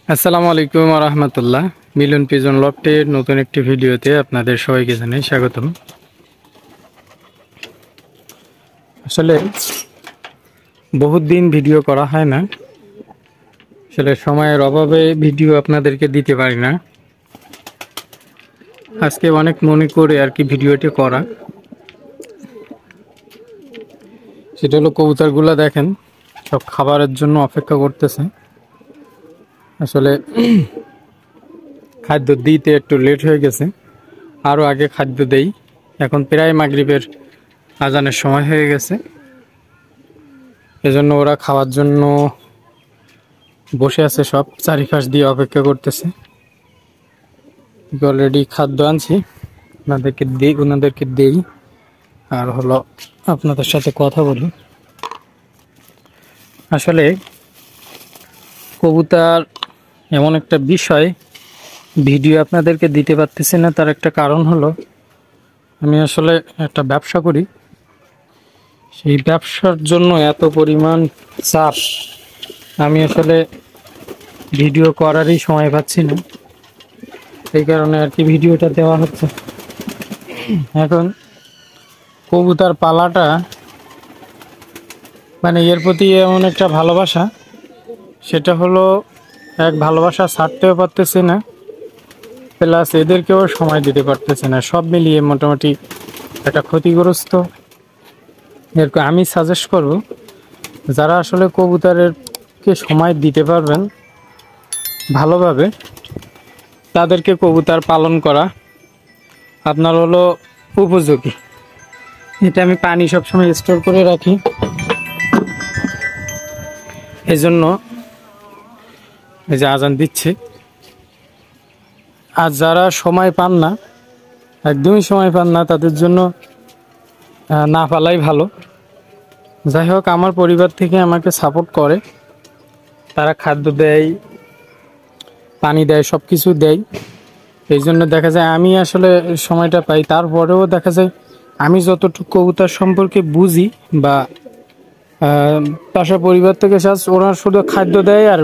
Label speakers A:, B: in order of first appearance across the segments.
A: আসসালামু আলাইকুম ওয়া রাহমাতুল্লাহ। মিলন পিজন লফটের নতুন একটি ভিডিওতে আপনাদের সবাইকে জানাই স্বাগতম। আসলে বহুত দিন ভিডিও করা হয় না, আসলে সময়ের অভাবে ভিডিও আপনাদেরকে দিতে পারি না। আজকে অনেক মনে করে আর কি ভিডিওটি করা, সেটা হলো কবুতরগুলো দেখেন সব খাবারের জন্য অপেক্ষা করতেছে। আসলে খাদ্য দিতে একটু লেট হয়ে গেছে, আরও আগে খাদ্য দেই। এখন প্রায় মাগরিবের আজানের সময় হয়ে গেছে, এজন্য ওরা খাওয়ার জন্য বসে আছে, সব চারিপাশ দিয়ে অপেক্ষা করতেছে। অলরেডি খাদ্য আনছি, ওনাদেরকে দেই আর হলো আপনাদের সাথে কথা বলি। আসলে কবুতর এমন একটা বিষয়, ভিডিও আপনাদেরকে দিতে পারতেছি না, তার একটা কারণ হলো আমি আসলে একটা ব্যবসা করি। সেই ব্যবসার জন্য এত পরিমাণ চাপ, আমি আসলে ভিডিও করারই সময় পাচ্ছি না, এই কারণে আর কি ভিডিওটা দেওয়া হচ্ছে। এখন কবুতর পালাটা মানে এর প্রতি এমন একটা ভালোবাসা, সেটা হলো এক ভালোবাসা ছাড়তেও পারতেছি না, প্লাস এদেরকেও সময় দিতে পারতেছি না। সব মিলিয়ে মোটামুটি একটা ক্ষতিগ্রস্ত। এরকম আমি সাজেস্ট করব, যারা আসলে কবুতরেরকে সময় দিতে পারবেন ভালোভাবে, তাদেরকে কবুতর পালন করা আপনার হলো উপযোগী। এটা আমি পানি সবসময় স্টোর করে রাখি, এই জন্য এই যে আজান দিচ্ছে। আর যারা সময় পান না, একদমই সময় পান না, তাদের জন্য না পালাই ভালো। যাই হোক, আমার পরিবার থেকে আমাকে সাপোর্ট করে, তারা খাদ্য দেয়, পানি দেয়, সব কিছু দেয়। এই জন্য দেখা যায় আমি আসলে সময়টা পাই। তারপরেও দেখা যায় আমি যতটুকু কবুতর সম্পর্কে বুঝি বা পাশা পরিবার থেকে ওরা শুধু খাদ্য দেয় আর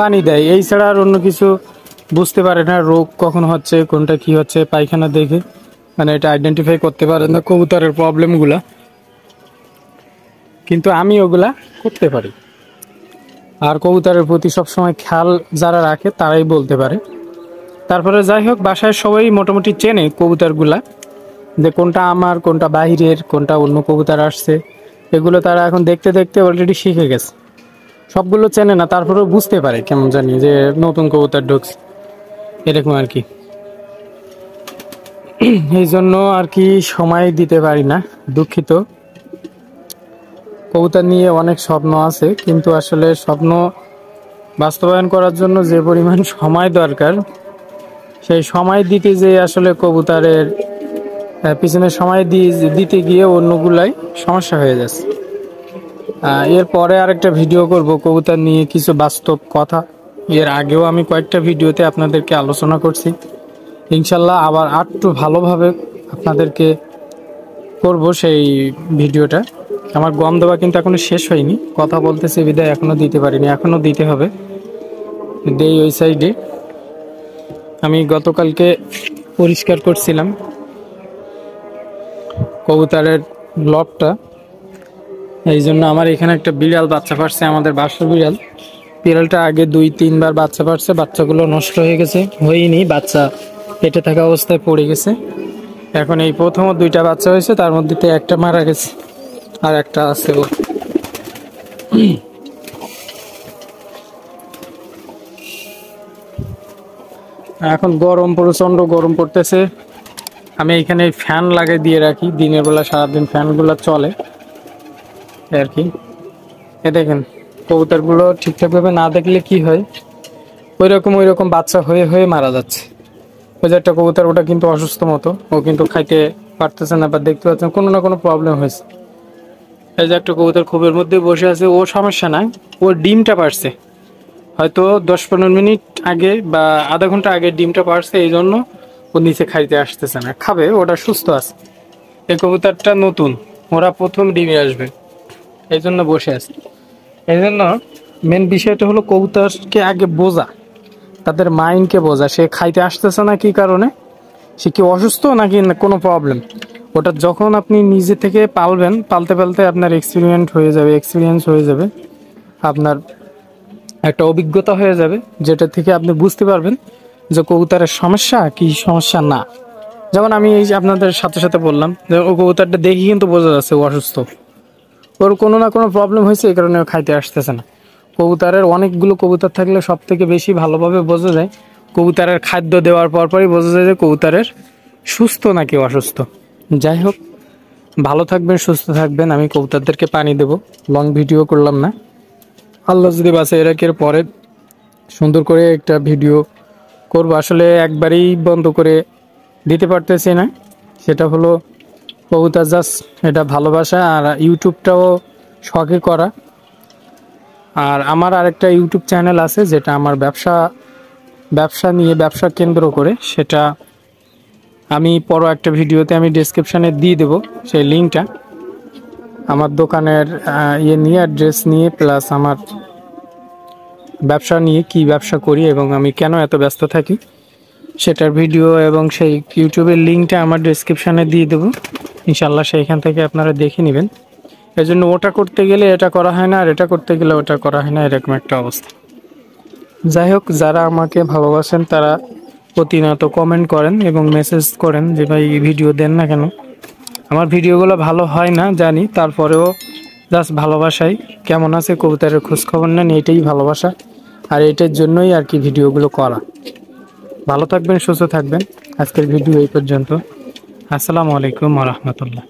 A: পানি দেয়, এই ছাড়া আর অন্য কিছু বুঝতে পারে না। রোগ কখন হচ্ছে, কোনটা কি হচ্ছে, পায়খানা দেখে মানে এটা আইডেন্টিফাই করতে পারে না কবুতরের প্রবলেমগুলা, কিন্তু আমি ওগুলা করতে পারি। আর কবুতরের প্রতি সবসময় খেয়াল যারা রাখে তারাই বলতে পারে। তারপরে যাই হোক, বাসায় সবাই মোটামুটি চেনে কবুতরগুলা, যে কোনটা আমার, কোনটা বাহিরের, কোনটা অন্য কবুতর আসছে, এগুলো তারা এখন দেখতে দেখতে অলরেডি শিখে গেছে। সবগুলো চেনে না, তারপরেও বুঝতে পারে কেমন জানি যে নতুন কবুতর ঢুকছে, এরকম আর কি। এই জন্য আর কি সময় দিতে পারি না, দুঃখিত। কবুতর নিয়ে অনেক স্বপ্ন আছে, কিন্তু আসলে স্বপ্ন বাস্তবায়ন করার জন্য যে পরিমাণ সময় দরকার, সেই সময় দিতে যে আসলে কবুতরের পিছনে সময় দিতে গিয়ে অন্যগুলাই সমস্যা হয়ে যাচ্ছে। এরপরে আরেকটা ভিডিও করব কবুতর নিয়ে, কিছু বাস্তব কথা। এর আগেও আমি কয়েকটা ভিডিওতে আপনাদেরকে আলোচনা করছি, ইনশাল্লাহ আবার একটু ভালোভাবে আপনাদেরকে করব সেই ভিডিওটা। আমার গম দেওয়া কিন্তু এখনো শেষ হয়নি, কথা বলতেছি বিদায় এখনো দিতে পারিনি, এখনো দিতে হবে। দেই ওই সাইডে। আমি গতকালকে পরিষ্কার করছিলাম কবুতরের লবটা, এই জন্য আমার এখানে একটা বিড়াল বাচ্চা পারছে, আমাদের বাসার বিড়াল। বিড়ালটা আগে 2-3 বার বাচ্চা পারছে, বাচ্চাগুলো নষ্ট হয়ে গেছে, হয়নি, বাচ্চা পেটে থাকা অবস্থায় পড়ে গেছে। এখন এই প্রথম 2টা বাচ্চা হয়েছে, তার মধ্যে একটা মারা গেছে আর একটা আছে। ও এখন গরম, প্রচন্ড গরম পড়তেছে। আমি এখানে ফ্যান লাগিয়ে দিয়ে রাখি, দিনের বেলা সারাদিন ফ্যানগুলো চলে আর কি। এ দেখেন কবুতরগুলো ঠিকঠাকভাবে না দেখলে কি হয়, ওই রকম বাচ্চা হয়ে হয়ে মারা যাচ্ছে। ওই যে একটা কবুতর, ওটা কিন্তু অসুস্থ মতো, ও কিন্তু খাইতে পারতেছে না, বা দেখতে পাচ্ছেন কোনো না কোনো প্রবলেম হয়েছে। এই যে একটা কবুতর খোপের মধ্যে বসে আছে, ও সমস্যা নাই, ও ডিমটা পারছে হয়তো 10-15 মিনিট আগে বা আধা ঘন্টা আগে ডিমটা পারছে, এই জন্য ও নিচে খাইতে আসতেছে না, খাবে, ওটা সুস্থ আছে। এই কবুতরটা নতুন, ওরা প্রথম ডিমে আসবে, এই জন্য বসে আছে। এই জন্য মেন বিষয়টা হলো কবুতরকে আগে বোঝা, তাদের মাইন্ডকে বোঝা, সে খাইতে আসতেছে না কি কারণে, সে কি অসুস্থ নাকি কোনো প্রবলেম। ওটা যখন আপনি নিজে থেকে পালবেন, পালতে পালতে আপনার এক্সপিরিয়েন্স হয়ে যাবে, আপনার একটা অভিজ্ঞতা হয়ে যাবে, যেটা থেকে আপনি বুঝতে পারবেন যে কবুতরের সমস্যা কি সমস্যা না। যেমন আমি এই যে আপনাদের সাথে সাথে বললাম যে ও কবুতরটা দেখি কিন্তু বোঝা যাচ্ছে ও অসুস্থ, ওর কোনো না কোনো প্রবলেম হয়েছে, এই কারণে ও খাইতে আসতেছে না। কবুতরের অনেকগুলো কবুতর থাকলে সব থেকে বেশি ভালোভাবে বোঝা যায়, কবুতরের খাদ্য দেওয়ার পরপরই বোঝা যায় যে কবুতরের সুস্থ নাকি অসুস্থ। যাই হোক, ভালো থাকবেন, সুস্থ থাকবেন। আমি কবুতরদেরকে পানি দেব, লং ভিডিও করলাম না। আল্লাহ যদি বাসে এর পরে সুন্দর করে একটা ভিডিও করব, আসলে একবারেই বন্ধ করে দিতে পারতেছি না। সেটা হলো কবুতর জাস্ট এটা ভালোবাসা, আর ইউটিউবটাও শখে করা। আর আমার আরেকটা ইউটিউব চ্যানেল আছে যেটা আমার ব্যবসা কেন্দ্র করে, সেটা আমি পরে একটা ভিডিওতে আমি ডেসক্রিপশানে দিয়ে দেবো সেই লিঙ্কটা। আমার দোকানের নিয়ে, অ্যাড্রেস নিয়ে, প্লাস আমার ব্যবসা নিয়ে, কি ব্যবসা করি এবং আমি কেন এত ব্যস্ত থাকি সেটার ভিডিও এবং সেই ইউটিউবের লিঙ্কটা আমার ডেসক্রিপশানে দিয়ে দেবো। ইনশাল্লাহ সেইখান থেকে আপনারা দেখে নেবেন। এই জন্য ওটা করতে গেলে এটা করা হয় না, আর এটা করতে গেলে ওটা করা হয় না, এরকম একটা অবস্থা। যাই হোক, যারা আমাকে ভালোবাসেন তারা প্রতিনিয়ত কমেন্ট করেন এবং মেসেজ করেন যে ভাই ভিডিও দেন না কেন। আমার ভিডিওগুলো ভালো হয় না জানি, তারপরেও জাস্ট ভালোবাসাই। কেমন আছে কবুতরের খোঁজখবর নেন, এইটাই ভালোবাসা, আর এটার জন্যই আর কি ভিডিওগুলো করা। ভালো থাকবেন, সুস্থ থাকবেন। আজকের ভিডিও এই পর্যন্ত। আসসালামু আলাইকুম ওয়া রাহমাতুল্লাহ।